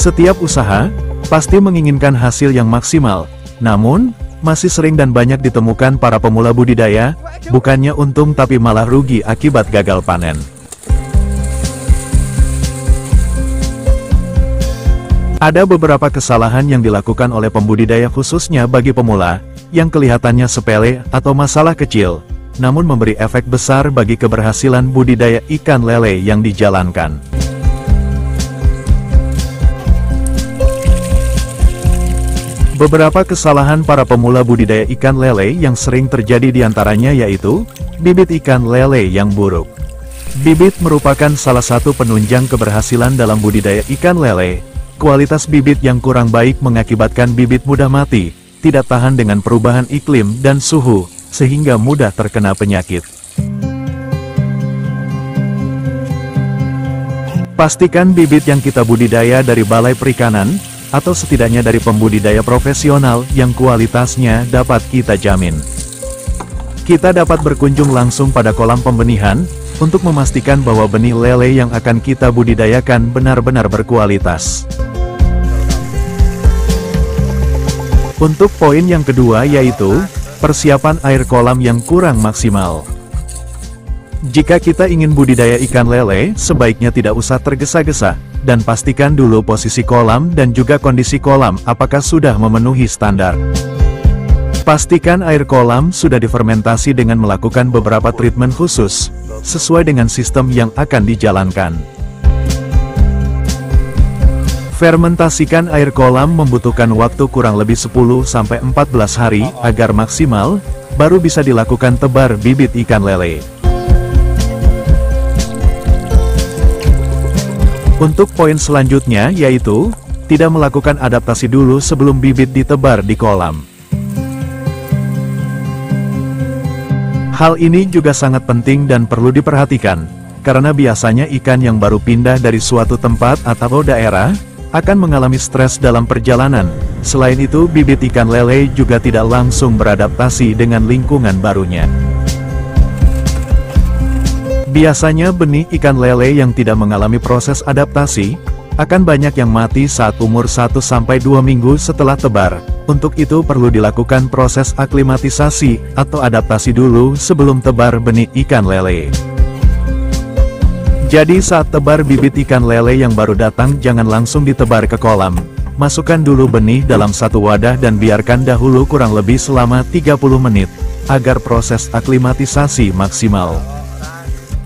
Setiap usaha pasti menginginkan hasil yang maksimal, namun masih sering dan banyak ditemukan para pemula budidaya, bukannya untung tapi malah rugi akibat gagal panen. Ada beberapa kesalahan yang dilakukan oleh pembudidaya khususnya bagi pemula, yang kelihatannya sepele atau masalah kecil, namun memberi efek besar bagi keberhasilan budidaya ikan lele yang dijalankan. Beberapa kesalahan para pemula budidaya ikan lele yang sering terjadi diantaranya yaitu, bibit ikan lele yang buruk. Bibit merupakan salah satu penunjang keberhasilan dalam budidaya ikan lele. Kualitas bibit yang kurang baik mengakibatkan bibit mudah mati, tidak tahan dengan perubahan iklim dan suhu, sehingga mudah terkena penyakit. Pastikan bibit yang kita budidaya dari balai perikanan, atau setidaknya dari pembudidaya profesional yang kualitasnya dapat kita jamin. Kita dapat berkunjung langsung pada kolam pembenihan, untuk memastikan bahwa benih lele yang akan kita budidayakan benar-benar berkualitas. Untuk poin yang kedua yaitu, persiapan air kolam yang kurang maksimal. Jika kita ingin budidaya ikan lele, sebaiknya tidak usah tergesa-gesa, dan pastikan dulu posisi kolam dan juga kondisi kolam apakah sudah memenuhi standar. Pastikan air kolam sudah difermentasi dengan melakukan beberapa treatment khusus, sesuai dengan sistem yang akan dijalankan. Fermentasikan air kolam membutuhkan waktu kurang lebih 10-14 hari agar maksimal, baru bisa dilakukan tebar bibit ikan lele. Untuk poin selanjutnya yaitu, tidak melakukan adaptasi dulu sebelum bibit ditebar di kolam. Hal ini juga sangat penting dan perlu diperhatikan, karena biasanya ikan yang baru pindah dari suatu tempat atau daerah, akan mengalami stres dalam perjalanan. Selain itu, bibit ikan lele juga tidak langsung beradaptasi dengan lingkungan barunya. Biasanya benih ikan lele yang tidak mengalami proses adaptasi, akan banyak yang mati saat umur 1-2 minggu setelah tebar. Untuk itu perlu dilakukan proses aklimatisasi atau adaptasi dulu sebelum tebar benih ikan lele. Jadi saat tebar bibit ikan lele yang baru datang jangan langsung ditebar ke kolam. Masukkan dulu benih dalam satu wadah dan biarkan dahulu kurang lebih selama 30 menit, agar proses aklimatisasi maksimal.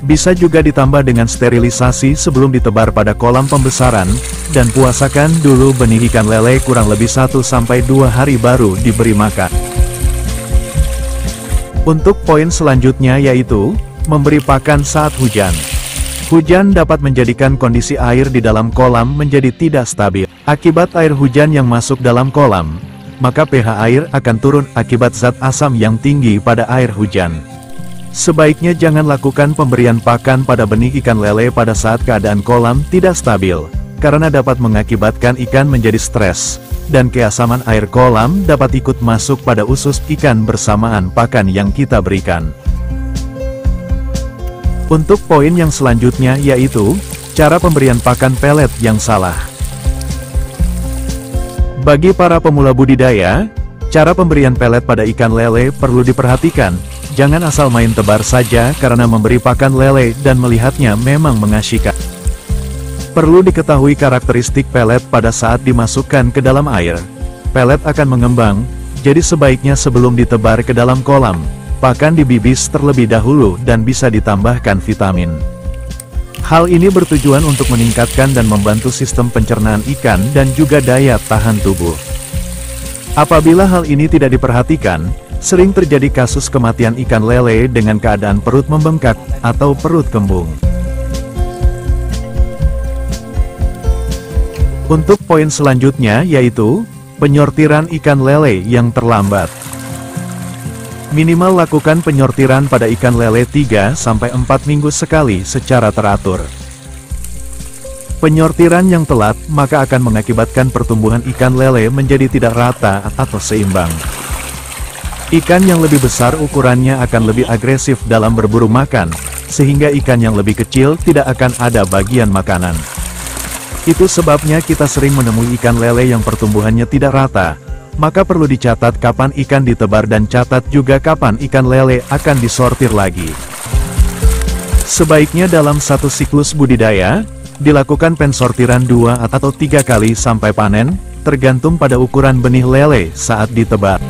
Bisa juga ditambah dengan sterilisasi sebelum ditebar pada kolam pembesaran, dan puasakan dulu benih ikan lele kurang lebih 1-2 hari baru diberi makan. Untuk poin selanjutnya yaitu, memberi pakan saat hujan. Hujan dapat menjadikan kondisi air di dalam kolam menjadi tidak stabil. Akibat air hujan yang masuk dalam kolam, maka pH air akan turun akibat zat asam yang tinggi pada air hujan. Sebaiknya jangan lakukan pemberian pakan pada benih ikan lele pada saat keadaan kolam tidak stabil, karena dapat mengakibatkan ikan menjadi stres, dan keasaman air kolam dapat ikut masuk pada usus ikan bersamaan pakan yang kita berikan. Untuk poin yang selanjutnya yaitu, cara pemberian pakan pelet yang salah. Bagi para pemula budidaya, cara pemberian pelet pada ikan lele perlu diperhatikan. Jangan asal main tebar saja karena memberi pakan lele dan melihatnya memang mengasyikkan. Perlu diketahui karakteristik pelet pada saat dimasukkan ke dalam air. Pelet akan mengembang, jadi sebaiknya sebelum ditebar ke dalam kolam, pakan dibibis terlebih dahulu dan bisa ditambahkan vitamin. Hal ini bertujuan untuk meningkatkan dan membantu sistem pencernaan ikan dan juga daya tahan tubuh. Apabila hal ini tidak diperhatikan, sering terjadi kasus kematian ikan lele dengan keadaan perut membengkak atau perut kembung. Untuk poin selanjutnya yaitu, penyortiran ikan lele yang terlambat. Minimal lakukan penyortiran pada ikan lele 3-4 minggu sekali secara teratur. Penyortiran yang telat maka akan mengakibatkan pertumbuhan ikan lele menjadi tidak rata atau seimbang. Ikan yang lebih besar ukurannya akan lebih agresif dalam berburu makan, sehingga ikan yang lebih kecil tidak akan ada bagian makanan. Itu sebabnya kita sering menemui ikan lele yang pertumbuhannya tidak rata. Maka perlu dicatat kapan ikan ditebar dan catat juga kapan ikan lele akan disortir lagi. Sebaiknya dalam satu siklus budidaya, dilakukan pensortiran 2 atau 3 kali sampai panen, tergantung pada ukuran benih lele saat ditebar.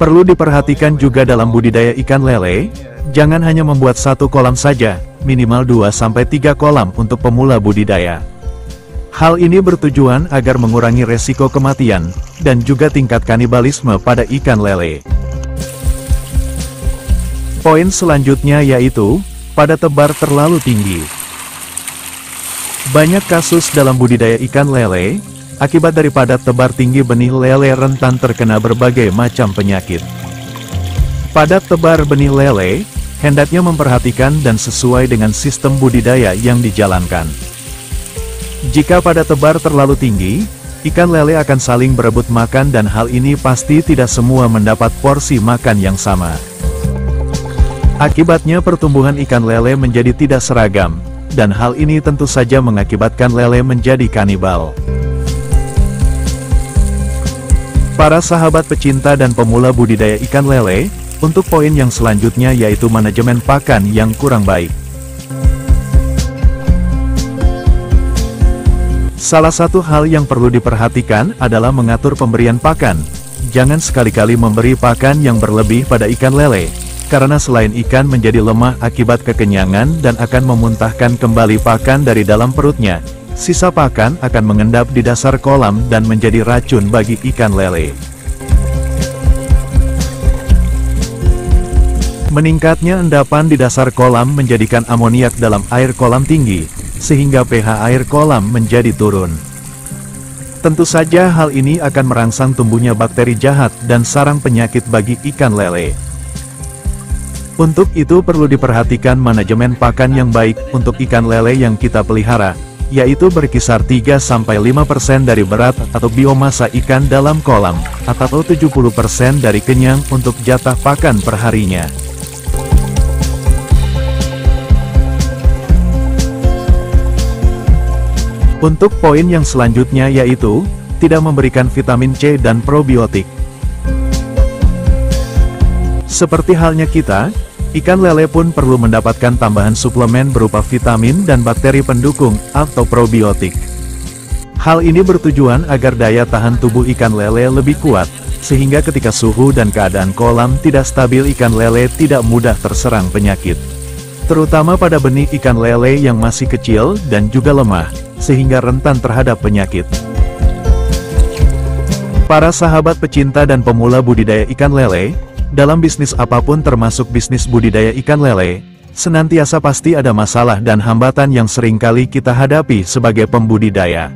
Perlu diperhatikan juga dalam budidaya ikan lele, jangan hanya membuat satu kolam saja, minimal 2-3 kolam untuk pemula budidaya. Hal ini bertujuan agar mengurangi resiko kematian, dan juga tingkat kanibalisme pada ikan lele. Poin selanjutnya yaitu, pada tebar terlalu tinggi. Banyak kasus dalam budidaya ikan lele, akibat dari padat tebar tinggi benih lele rentan terkena berbagai macam penyakit. Padat tebar benih lele, hendaknya memperhatikan dan sesuai dengan sistem budidaya yang dijalankan. Jika padat tebar terlalu tinggi, ikan lele akan saling berebut makan dan hal ini pasti tidak semua mendapat porsi makan yang sama. Akibatnya pertumbuhan ikan lele menjadi tidak seragam, dan hal ini tentu saja mengakibatkan lele menjadi kanibal. Para sahabat pecinta dan pemula budidaya ikan lele, untuk poin yang selanjutnya yaitu manajemen pakan yang kurang baik. Salah satu hal yang perlu diperhatikan adalah mengatur pemberian pakan. Jangan sekali-kali memberi pakan yang berlebih pada ikan lele, karena selain ikan menjadi lemah akibat kekenyangan dan akan memuntahkan kembali pakan dari dalam perutnya, sisa pakan akan mengendap di dasar kolam dan menjadi racun bagi ikan lele. Meningkatnya endapan di dasar kolam menjadikan amoniak dalam air kolam tinggi, sehingga pH air kolam menjadi turun. Tentu saja hal ini akan merangsang tumbuhnya bakteri jahat dan sarang penyakit bagi ikan lele. Untuk itu perlu diperhatikan manajemen pakan yang baik untuk ikan lele yang kita pelihara, yaitu berkisar 3-5% dari berat atau biomasa ikan dalam kolam, atau 70% dari kenyang untuk jatah pakan perharinya. Untuk poin yang selanjutnya yaitu, tidak memberikan vitamin C dan probiotik. Seperti halnya kita, ikan lele pun perlu mendapatkan tambahan suplemen berupa vitamin dan bakteri pendukung atau probiotik. Hal ini bertujuan agar daya tahan tubuh ikan lele lebih kuat, sehingga ketika suhu dan keadaan kolam tidak stabil ikan lele tidak mudah terserang penyakit. Terutama pada benih ikan lele yang masih kecil dan juga lemah, sehingga rentan terhadap penyakit. Para sahabat pecinta dan pemula budidaya ikan lele, dalam bisnis apapun termasuk bisnis budidaya ikan lele, senantiasa pasti ada masalah dan hambatan yang seringkali kita hadapi sebagai pembudidaya.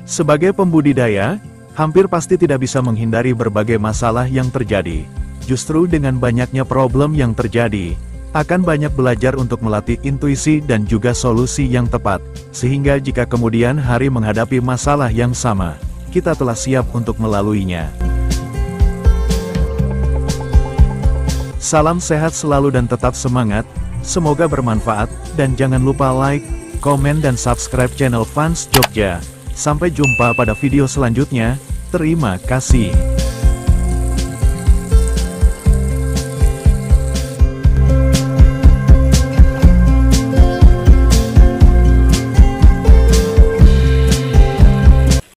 Sebagai pembudidaya, hampir pasti tidak bisa menghindari berbagai masalah yang terjadi. Justru dengan banyaknya problem yang terjadi, akan banyak belajar untuk melatih intuisi dan juga solusi yang tepat, sehingga jika kemudian hari menghadapi masalah yang sama, kita telah siap untuk melaluinya. Salam sehat selalu dan tetap semangat, semoga bermanfaat, dan jangan lupa like, komen dan subscribe channel Fans Jogja. Sampai jumpa pada video selanjutnya, terima kasih.